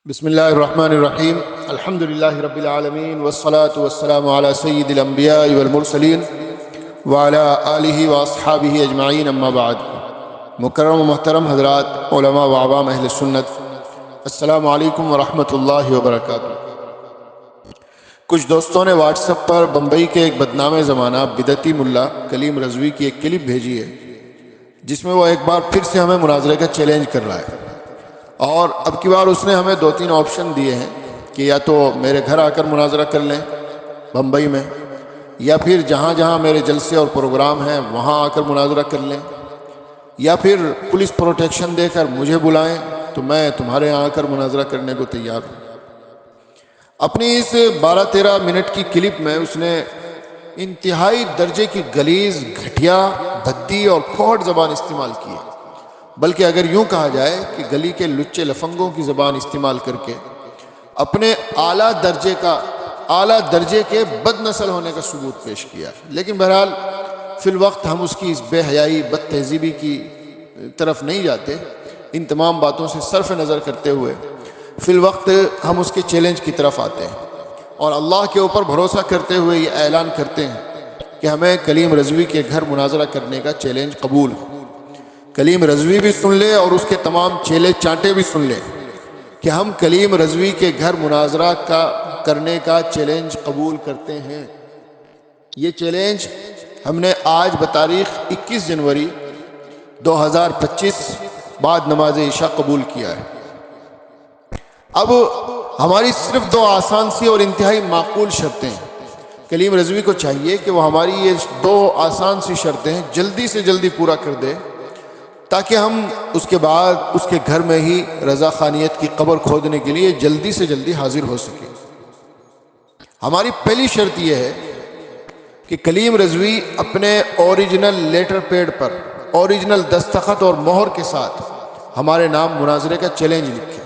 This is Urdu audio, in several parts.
بسم اللہ الرحمن الرحیم الحمد للہ رب العالمین والصلاة والسلام علی سید الانبیاء والمرسلین وعلی آلہ واصحابہ اجمعین اما بعد۔ مکرم و محترم حضرات، علماء و عوام اہل سنت، السلام علیکم ورحمۃ اللہ وبرکاتہ۔ کچھ دوستوں نے واٹس ایپ پر بمبئی کے ایک بدنام زمانہ بدعتی ملا کلیم رضوی کی ایک کلپ بھیجی ہے، جس میں وہ ایک بار پھر سے ہمیں مناظرے کا چیلنج کر رہا ہے، اور اب کی بار اس نے ہمیں 2-3 آپشن دیے ہیں کہ یا تو میرے گھر آ کر مناظرہ کر لیں بمبئی میں، یا پھر جہاں جہاں میرے جلسے اور پروگرام ہیں وہاں آ کر مناظرہ کر لیں، یا پھر پولیس پروٹیکشن دے کر مجھے بلائیں تو میں تمہارے یہاں آ کر مناظرہ کرنے کو تیار ہوں۔ اپنی اس 12-13 منٹ کی کلپ میں اس نے انتہائی درجے کی غلیظ، گھٹیا، بھدی اور پھوٹ زبان استعمال کی ہے، بلکہ اگر یوں کہا جائے کہ گلی کے لچے لفنگوں کی زبان استعمال کر کے اپنے اعلیٰ درجے کے بد نسل ہونے کا ثبوت پیش کیا۔ لیکن بہرحال فی الوقت ہم اس کی اس بے حیائی، بد تہذیبی کی طرف نہیں جاتے۔ ان تمام باتوں سے صرف نظر کرتے ہوئے فی الوقت ہم اس کے چیلنج کی طرف آتے ہیں، اور اللہ کے اوپر بھروسہ کرتے ہوئے یہ اعلان کرتے ہیں کہ ہمیں کلیم رضوی کے گھر مناظرہ کرنے کا چیلنج قبول ہے۔ کلیم رضوی بھی سن لے اور اس کے تمام چیلے چانٹے بھی سن لے کہ ہم کلیم رضوی کے گھر مناظرہ کرنے کا چیلنج قبول کرتے ہیں۔ یہ چیلنج ہم نے آج بتاریخ 21 جنوری 2025 بعد نماز عشاء قبول کیا ہے۔ اب ہماری صرف 2 آسان سی اور انتہائی معقول شرطیں ہیں۔ کلیم رضوی کو چاہیے کہ وہ ہماری یہ 2 آسان سی شرطیں جلدی سے جلدی پورا کر دے، تاکہ ہم اس کے بعد اس کے گھر میں ہی رضا خانیت کی قبر کھودنے کے لیے جلدی سے جلدی حاضر ہو سکیں۔ ہماری پہلی شرط یہ ہے کہ کلیم رضوی اپنے اوریجنل لیٹر پیڈ پر اوریجنل دستخط اور مہر کے ساتھ ہمارے نام مناظرے کا چیلنج لکھے،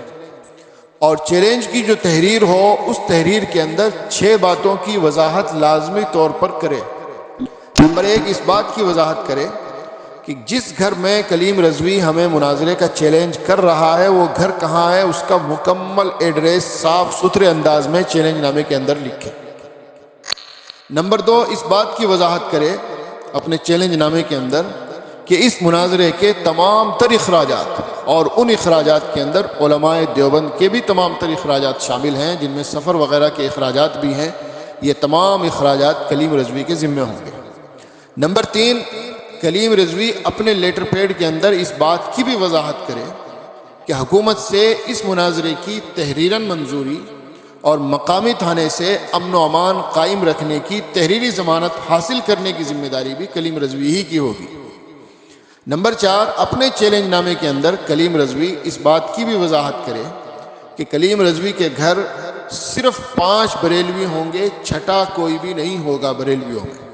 اور چیلنج کی جو تحریر ہو اس تحریر کے اندر 6 باتوں کی وضاحت لازمی طور پر کرے۔ نمبر 1، اس بات کی وضاحت کرے کہ جس گھر میں کلیم رضوی ہمیں مناظرے کا چیلنج کر رہا ہے وہ گھر کہاں ہے، اس کا مکمل ایڈریس صاف ستھرے انداز میں چیلنج نامے کے اندر لکھے۔ نمبر 2، اس بات کی وضاحت کرے اپنے چیلنج نامے کے اندر کہ اس مناظرے کے تمام تر اخراجات، اور ان اخراجات کے اندر علماء دیوبند کے بھی تمام تر اخراجات شامل ہیں، جن میں سفر وغیرہ کے اخراجات بھی ہیں، یہ تمام اخراجات کلیم رضوی کے ذمہ ہوں گے۔ نمبر 3، کلیم رضوی اپنے لیٹر پیڈ کے اندر اس بات کی بھی وضاحت کرے کہ حکومت سے اس مناظرے کی تحریراً منظوری اور مقامی تھانے سے امن و امان قائم رکھنے کی تحریری ضمانت حاصل کرنے کی ذمہ داری بھی کلیم رضوی ہی کی ہوگی۔ نمبر 4، اپنے چیلنج نامے کے اندر کلیم رضوی اس بات کی بھی وضاحت کرے کہ کلیم رضوی کے گھر صرف 5 بریلوی ہوں گے، چھٹا کوئی بھی نہیں ہوگا بریلویوں میں،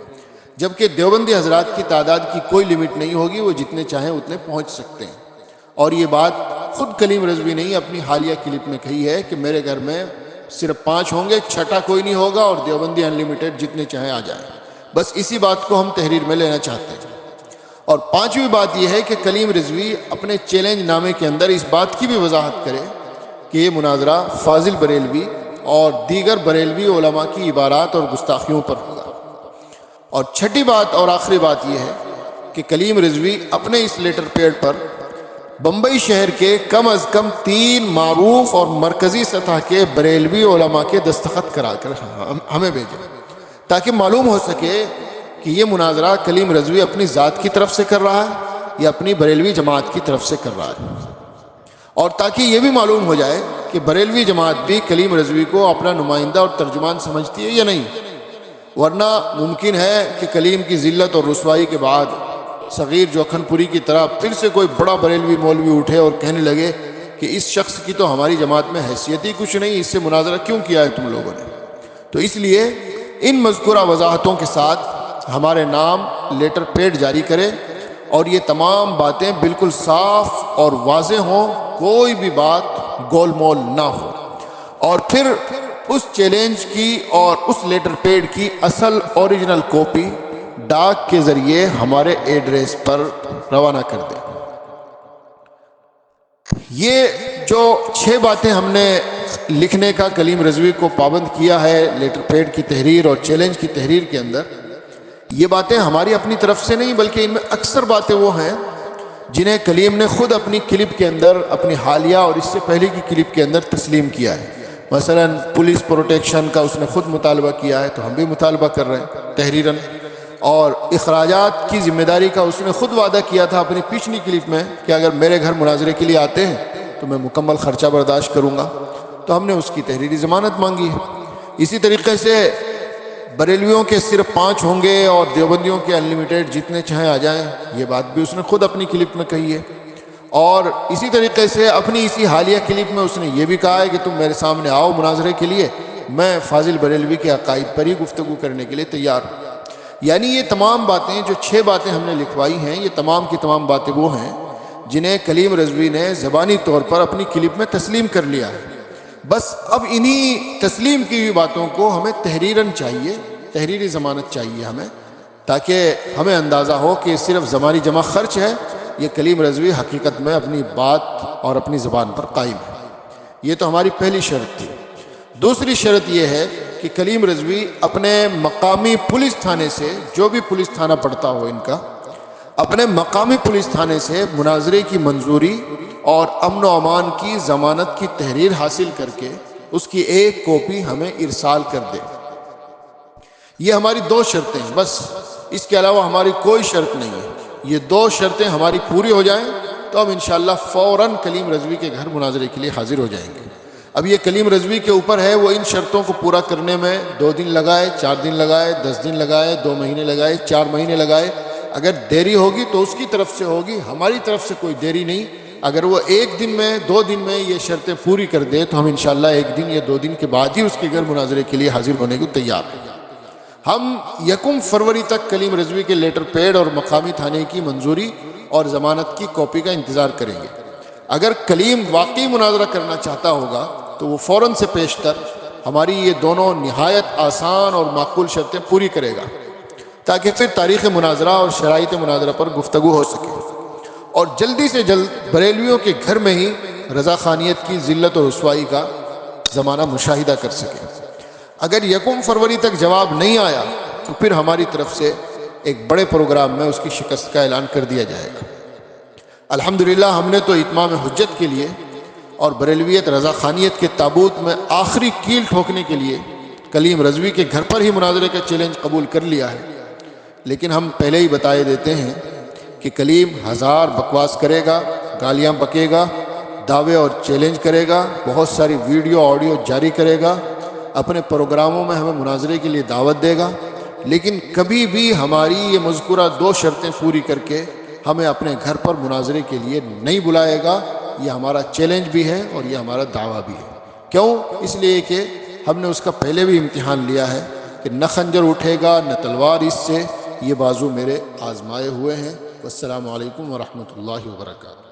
جبکہ دیوبندی حضرات کی تعداد کی کوئی لمٹ نہیں ہوگی، وہ جتنے چاہیں اتنے پہنچ سکتے ہیں۔ اور یہ بات خود کلیم رضوی نے اپنی حالیہ کلپ میں کہی ہے کہ میرے گھر میں صرف 5 ہوں گے، چھٹا کوئی نہیں ہوگا، اور دیوبندی انلیمیٹڈ جتنے چاہیں آ جائیں۔ بس اسی بات کو ہم تحریر میں لینا چاہتے ہیں۔ اور 5ویں بات یہ ہے کہ کلیم رضوی اپنے چیلنج نامے کے اندر اس بات کی بھی وضاحت کرے کہ یہ مناظرہ فاضل بریلوی اور دیگر بریلوی علماء کی عبارات اور گستاخیوں پر ہوگا۔ اور 6ٹھی بات اور آخری بات یہ ہے کہ کلیم رضوی اپنے اس لیٹر پیڈ پر بمبئی شہر کے کم از کم 3 معروف اور مرکزی سطح کے بریلوی علماء کے دستخط کرا کر ہمیں بھیجے، تاکہ معلوم ہو سکے کہ یہ مناظرہ کلیم رضوی اپنی ذات کی طرف سے کر رہا ہے یا اپنی بریلوی جماعت کی طرف سے کر رہا ہے، اور تاکہ یہ بھی معلوم ہو جائے کہ بریلوی جماعت بھی کلیم رضوی کو اپنا نمائندہ اور ترجمان سمجھتی ہے یا نہیں۔ ورنہ ممکن ہے کہ کلیم کی ذلت اور رسوائی کے بعد صغیر جوکھن پوری کی طرح پھر سے کوئی بڑا بریلوی مولوی اٹھے اور کہنے لگے کہ اس شخص کی تو ہماری جماعت میں حیثیت ہی کچھ نہیں، اس سے مناظرہ کیوں کیا ہے تم لوگوں نے۔ تو اس لیے ان مذکورہ وضاحتوں کے ساتھ ہمارے نام لیٹر پیڈ جاری کرے، اور یہ تمام باتیں بالکل صاف اور واضح ہوں، کوئی بھی بات گول مول نہ ہو، اور پھر اس چیلنج کی اور اس لیٹر پیڈ کی اصل اوریجنل کاپی ڈاک کے ذریعے ہمارے ایڈریس پر روانہ کر دیں۔ یہ جو 6 باتیں ہم نے لکھنے کا کلیم رضوی کو پابند کیا ہے لیٹر پیڈ کی تحریر اور چیلنج کی تحریر کے اندر، یہ باتیں ہماری اپنی طرف سے نہیں بلکہ ان میں اکثر باتیں وہ ہیں جنہیں کلیم نے خود اپنی کلپ کے اندر، اپنی حالیہ اور اس سے پہلے کی کلپ کے اندر تسلیم کیا ہے۔ مثلا پولیس پروٹیکشن کا اس نے خود مطالبہ کیا ہے، تو ہم بھی مطالبہ کر رہے ہیں تحریراً، اور اخراجات کی ذمہ داری کا اس نے خود وعدہ کیا تھا اپنی پچھلی کلپ میں کہ اگر میرے گھر مناظرے کے لیے آتے ہیں تو میں مکمل خرچہ برداشت کروں گا، تو ہم نے اس کی تحریری ضمانت مانگی ہے۔ اسی طریقے سے بریلویوں کے صرف 5 ہوں گے اور دیوبندیوں کے انلیمیٹڈ جتنے چاہیں آ جائیں، یہ بات بھی اس نے خود اپنی کلپ میں کہی ہے۔ اور اسی طریقے سے اپنی اسی حالیہ کلپ میں اس نے یہ بھی کہا ہے کہ تم میرے سامنے آؤ مناظرے کے لیے، میں فاضل بریلوی کے عقائد پر ہی گفتگو کرنے کے لیے تیار ہوں۔ یعنی یہ تمام باتیں، جو 6 باتیں ہم نے لکھوائی ہیں، یہ تمام کی تمام باتیں وہ ہیں جنہیں کلیم رضوی نے زبانی طور پر اپنی کلپ میں تسلیم کر لیا ہے۔ بس اب انہی تسلیم کی ہوئی باتوں کو ہمیں تحریراً چاہیے، تحریری ضمانت چاہیے ہمیں، تاکہ ہمیں اندازہ ہو کہ صرف زمانی جمع خرچ ہے، یہ کلیم رضوی حقیقت میں اپنی بات اور اپنی زبان پر قائم ہے۔ یہ تو ہماری پہلی شرط تھی۔ دوسری شرط یہ ہے کہ کلیم رضوی اپنے مقامی پولیس تھانے سے، جو بھی پولیس تھانہ پڑتا ہو ان کا، اپنے مقامی پولیس تھانے سے مناظرے کی منظوری اور امن و امان کی ضمانت کی تحریر حاصل کر کے اس کی ایک کاپی ہمیں ارسال کر دے۔ یہ ہماری 2 شرطیں ہیں، بس اس کے علاوہ ہماری کوئی شرط نہیں ہے۔ یہ 2 شرطیں ہماری پوری ہو جائیں تو ہم انشاءاللہ فوراً کلیم رضوی کے گھر مناظرے کے لیے حاضر ہو جائیں گے۔ اب یہ کلیم رضوی کے اوپر ہے، وہ ان شرطوں کو پورا کرنے میں 2 دن لگائے، 4 دن لگائے، 10 دن لگائے، 2 مہینے لگائے، 4 مہینے لگائے۔ اگر دیری ہوگی تو اس کی طرف سے ہوگی، ہماری طرف سے کوئی دیری نہیں۔ اگر وہ 1 دن میں 2 دن میں یہ شرطیں پوری کر دے تو ہم انشاءاللہ 1 دن یا 2 دن کے بعد ہی اس کے گھر مناظرے کے لیے حاضر ہونے کو تیار ہیں۔ ہم 1 فروری تک کلیم رضوی کے لیٹر پیڈ اور مقامی تھانے کی منظوری اور ضمانت کی کاپی کا انتظار کریں گے۔ اگر کلیم واقعی مناظرہ کرنا چاہتا ہوگا تو وہ فوراً سے پیشتر ہماری یہ دونوں نہایت آسان اور معقول شرطیں پوری کرے گا، تاکہ پھر تاریخ مناظرہ اور شرائط مناظرہ پر گفتگو ہو سکے اور جلدی سے جلد بریلویوں کے گھر میں ہی رضا خانیت کی ذلت اور رسوائی کا زمانہ مشاہدہ کر سکے۔ اگر 1 فروری تک جواب نہیں آیا تو پھر ہماری طرف سے ایک بڑے پروگرام میں اس کی شکست کا اعلان کر دیا جائے گا۔ الحمدللہ ہم نے تو اتمام حجت کے لیے اور بریلویت رضا خانیت کے تابوت میں آخری کیل ٹھوکنے کے لیے کلیم رضوی کے گھر پر ہی مناظرے کا چیلنج قبول کر لیا ہے، لیکن ہم پہلے ہی بتائے دیتے ہیں کہ کلیم 1000 بکواس کرے گا، گالیاں بکے گا، دعوے اور چیلنج کرے گا، بہت ساری ویڈیو آڈیو جاری کرے گا، اپنے پروگراموں میں ہمیں مناظرے کے لیے دعوت دے گا، لیکن کبھی بھی ہماری یہ مذکورہ 2 شرطیں پوری کر کے ہمیں اپنے گھر پر مناظرے کے لیے نہیں بلائے گا۔ یہ ہمارا چیلنج بھی ہے اور یہ ہمارا دعویٰ بھی ہے۔ کیوں؟ اس لیے کہ ہم نے اس کا پہلے بھی امتحان لیا ہے کہ نہ خنجر اٹھے گا نہ تلوار اس سے، یہ بازو میرے آزمائے ہوئے ہیں۔ والسلام علیکم ورحمۃ اللہ وبرکاتہ۔